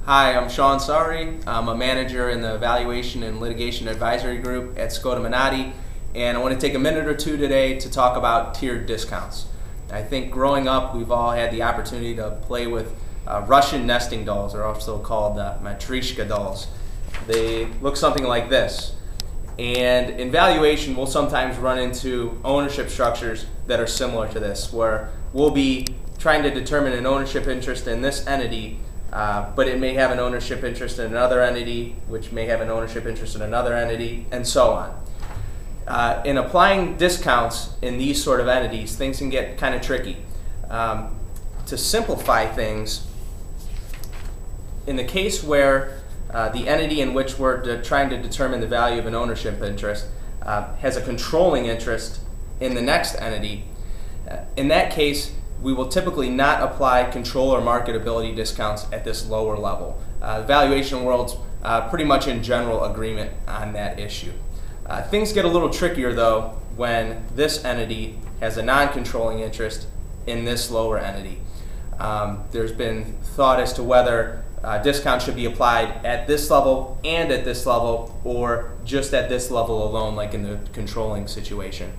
Hi, I'm Sean Sari. I'm a manager in the Valuation and Litigation Advisory Group at Scotta Minotti, and I want to take a minute or two today to talk about tiered discounts. I think growing up, we've all had the opportunity to play with Russian nesting dolls. They're also called matryoshka dolls. They look something like this. And in valuation, we'll sometimes run into ownership structures that are similar to this, where we'll be trying to determine an ownership interest in this entity, but it may have an ownership interest in another entity, which may have an ownership interest in another entity, and so on. In applying discounts in these sort of entities, things can get kind of tricky. To simplify things, in the case where the entity in which we're trying to determine the value of an ownership interest has a controlling interest in the next entity, in that case, we will typically not apply control or marketability discounts at this lower level. The valuation world's pretty much in general agreement on that issue. Things get a little trickier though when this entity has a non-controlling interest in this lower entity. There's been thought as to whether discounts should be applied at this level and at this level, or just at this level alone, like in the controlling situation.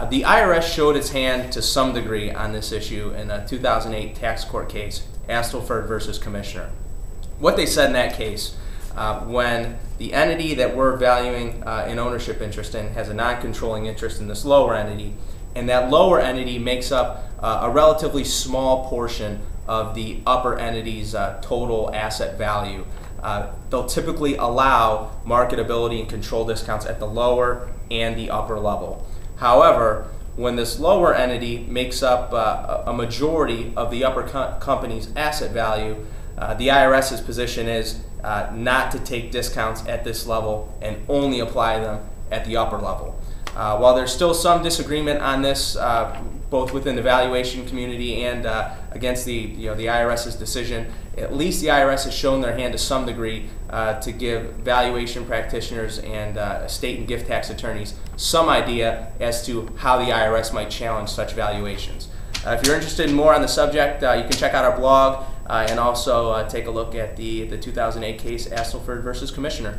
The IRS showed its hand to some degree on this issue in a 2008 tax court case, Astleford versus Commissioner. What they said in that case, when the entity that we're valuing an ownership interest in has a non-controlling interest in this lower entity, and that lower entity makes up a relatively small portion of the upper entity's total asset value, they'll typically allow marketability and control discounts at the lower and the upper level. However, when this lower entity makes up a majority of the upper company's asset value, the IRS's position is not to take discounts at this level and only apply them at the upper level. While there's still some disagreement on this, both within the valuation community and against the IRS's decision, at least the IRS has shown their hand to some degree to give valuation practitioners and estate and gift tax attorneys some idea as to how the IRS might challenge such valuations. If you're interested in more on the subject, you can check out our blog and also take a look at the 2008 case, Astleford versus Commissioner.